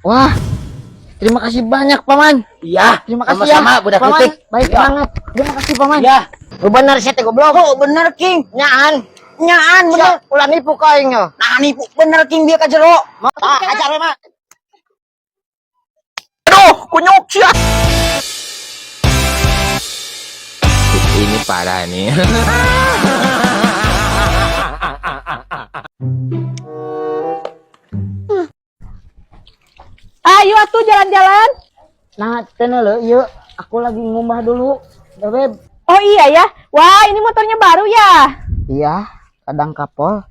Wah, terima kasih banyak paman. Iya, Terima kasih sama-sama, ya budak paman. putih. Baik Ya. banget. Terima kasih paman. Ya, Bener sih teh goblok. oh bener King. Nyaan bener. Ulah nipu kau nya. Nah nipu bener King dia ka jero. Hajar mah. Aduh, kunyuk sia. Ini parah nih. Ayo atuh jalan-jalan. Nah, tenang lo, yuk. Aku lagi ngumbah dulu. Beb. Oh iya ya. Wah, ini motornya baru ya. Iya, kadang kapol.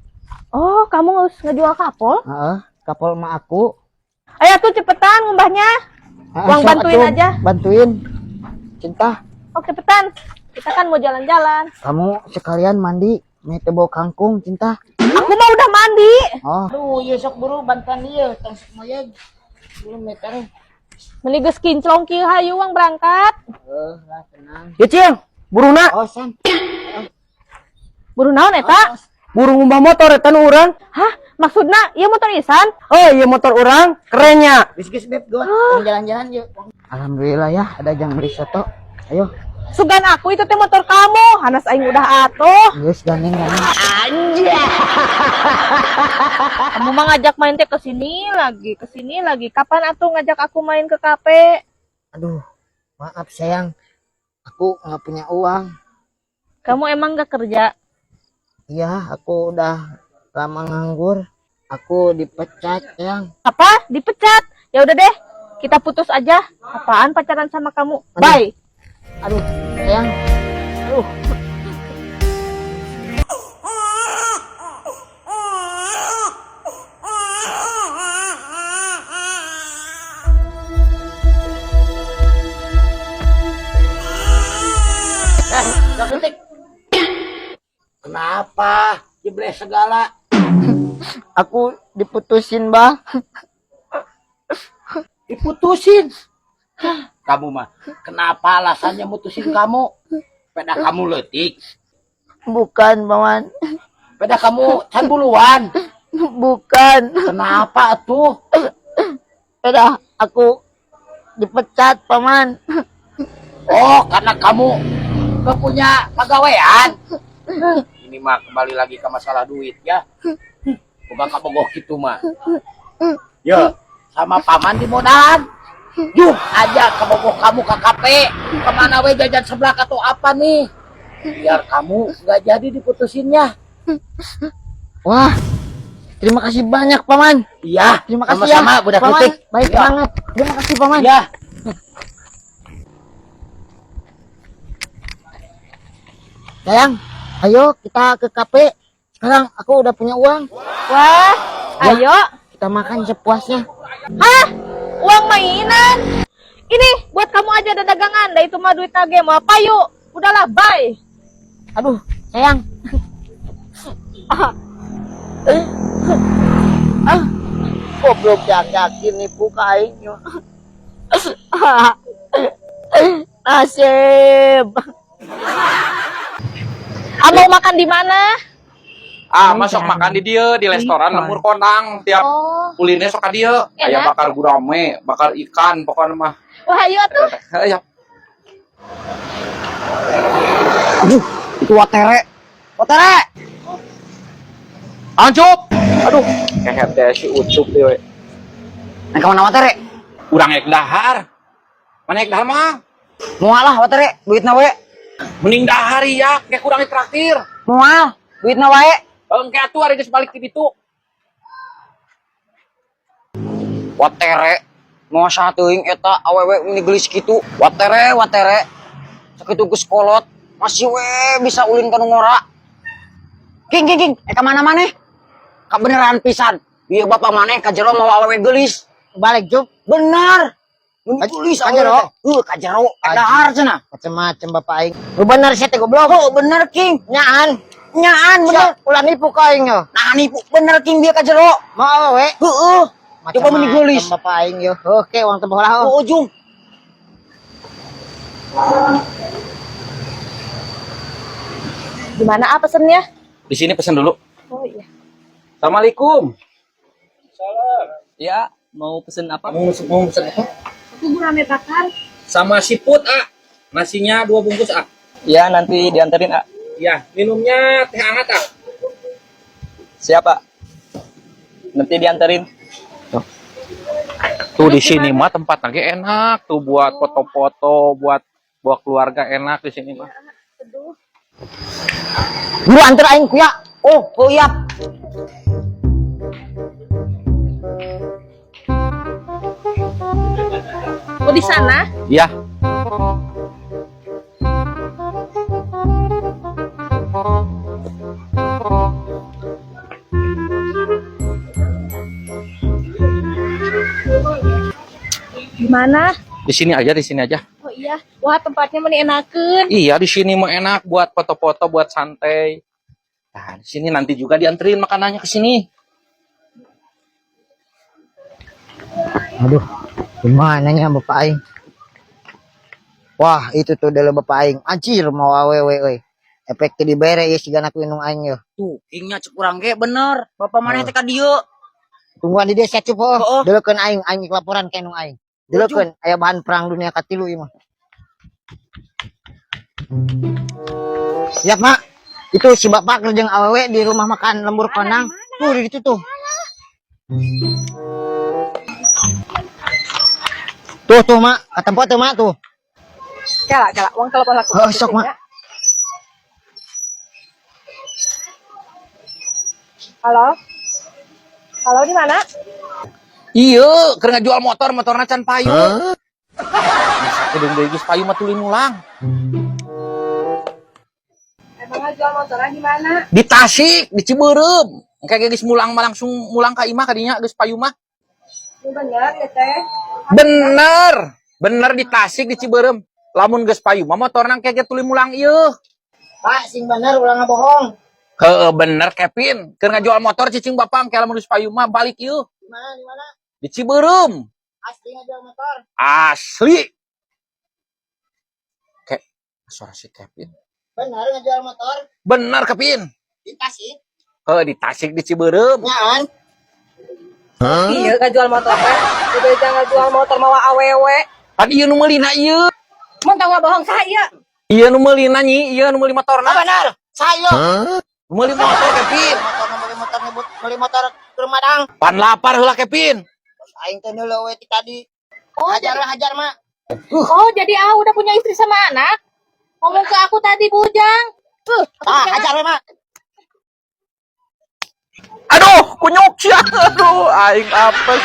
Oh, kamu ngejual kapol? Kapol sama aku. Ayo tuh cepetan ngumbahnya. Uang Sok bantuin atuh, aja. Bantuin. Cinta, Oh, cepetan. Kita kan mau jalan-jalan. kamu sekalian mandi. Nih tebau kangkung, Cinta. Aku mah udah mandi. Oh, Aduh, ieu sok buru bantuan ieu, tong sok moyeg. Belum meter. Meni geus kinclong kieu hayu uang berangkat. lah tenang. Ya Cing, buruna. Oh, San. Buru naon eta? Buru ngumbah motor eta nu urang. Hah? Maksudna ieu motor Isan? Oh, iya motor urang, kerennya. Geus Beb, go. Jalan-jalan yuk. Alhamdulillah ya, ada jang beli soto. Ayo, Sugan aku itu teh motor kamu. Hanas aing udah atuh. geus gandeng. Kamu mah ngajak main teh ke sini lagi. Kapan atuh ngajak aku main ke kafe? Aduh, maaf sayang. Aku nggak punya uang. Kamu emang gak kerja? Iya, aku udah lama nganggur. Aku dipecat, sayang. Apa? Dipecat? Ya udah deh, kita putus aja. Apaan pacaran sama kamu? Bye. Aduh, sayang. Aduh. Ketik. Kenapa? Jebres segala. Aku diputusin, Bah. Diputusin. Kamu mah, kenapa alasannya mutusin kamu? Peda kamu letik. Bukan, Paman. Peda kamu can buluan. Bukan. Kenapa tuh? Udah, aku dipecat, Paman. Oh, karena kamu gak punya pegawaian. Ini mah kembali lagi ke masalah duit ya. Bukan kabogoh gitu mah. Ya, sama paman di modal. Yuk aja kabogoh kamu ke kafe. Kemana we jajan sebelah atau apa nih? Biar kamu gak jadi diputusinnya. Wah, terima kasih banyak, Paman. Iya, Terima kasih sama-sama, ya, budak Paman. putih. Baik Ya. banget. Terima kasih, Paman. Ya. Sayang, ayo kita ke kafe. Sekarang aku udah punya uang. Wah, ayo. Kita makan sepuasnya. Hah? Uang mainan? Ini buat kamu aja ada dagangan. Dah itu mah duit nage mah. Payu. Udahlah, bye. Aduh, sayang. Goblok yakin nipu kainnya. Nasib. Mau makan di mana? Masuk makan di dia di restoran lemur kondang tiap Oh, kuliner sok ka dieu. Aya enak. bakar gurame, bakar ikan pokoknya mah. Wah, ayo tuh. Ya. Aduh, itu watere. Watere. Ancup. Aduh, kehet teh si ucup teh we. Nah, kemana watere? Urang ek dahar. Mana ek dahar mah? Mual lah watere, duitna we. Mending dahar ya, kayak kurang traktir. Mual, duitna wae. Engke atuh ari geus balik ti ditu. Watere mau satuing eta awewe ini gelis gitu. Watere sakitu geus kolot masih we bisa ulin ka nu ngora. King ka mana maneh? Ka beneran pisan ieu bapak maneh ka jero mau awewe gelis. Balik, Jup. Bener mun gelis Ka jero? ka jero dahar cenah. Macem-macem Bapak aing. Bener sih teh goblok. Oh bener King, nyaan bener. Ulah nipu kau nya. Nah nipu bener King dia ka jero. Mau we. Heeh. Coba meni gelis. Bapak aing yo. Oke, uang tebah lah. Ku ujung. Gimana pesennya? Di sini pesen dulu. Oh iya. Assalamualaikum. Ya, mau pesen apa? Mau pesen apa? Aku gurame bakar. Sama siput, Nasinya 2 bungkus, Ya, nanti dianterin, ah. Ya, minumnya teh hangat, Siapa? Nanti dianterin. Tuh di sini mah tempat lagi enak tuh buat foto-foto, buat bawa keluarga enak di sini mah. Guru antar aing kuya. Oh, kuya. Oh, di sana? Iya. Gimana? Di sini aja. Oh iya. Wah, tempatnya meni enakeun. Iya, di sini mah enak buat foto-foto, buat santai. Nah, di sini nanti juga dianterin makanannya ke sini. Aduh, gimana nya Bapak aing? Wah, itu tuh adalah Bapak aing. Anjir mau awewe euy. Efek teu dibere ya sigana ku indung aing ya. Tuh, kingnya cek urang ge bener. Bapak maneh teh ka dieu. Tungguan di desa cup Heeh. oh. Deulekeun aing laporan ka indung aing. Deulekeun aya bahan perang dunia katilu ieu mah. Siap, Mak. Itu si Bapak kerjeng awewe di rumah makan Lembur Konang. Tuh di situ tuh. Tuh, Mak. Katempo tuh, Mak, tuh. Kela, uang telepon aku. Oh, sok, Mak. Halo? Halo, di mana? Iya, keur ngajual motorna can payu. Masa kedung deui geus payu mah tuluy mulang. Emang jual motornya di mana? Di Tasik, di Ciberem. Engke geus mulang mah langsung mulang ka imah kadinya geus payu mah. Ini bener ya, Teh? Bener di Tasik di Ciberem. Lamun geus payu mah motorna engke ge tuluy mulang ieu. Pak, sing bener ulah ngabohong. Heeh, bener Kevin. Keur ngajual motor cicing Bapak engke lamun geus payu mah balik ieu. Di mana? Di Ciberem. Asli ngajual motor. Asli. Kayak suara si Kevin. Bener ngajual motor Bener Kevin. di Tasik. Di Tasik di Ciberem. Nyaan. Iya, nggak jual motor, Teh. Udah jangan jual motor mawa awewe. Kan ieu nu meulina ieu. Mau tahu nggak bohong saya? Ieu nu meulina nyi, ieu nu meuli motorna. Bener. Saya. Meuli motor Kevin. Beli motor ke Madang. Pan lapar heula Kevin. Aing teh neuleuh we ti tadi. Oh, Hajar, Mak. Oh, jadi udah punya istri sama anak? Ngomong ke aku tadi bujang. Hajar we, Mak. Aduh, kunyuk sia. Aduh, aing apes.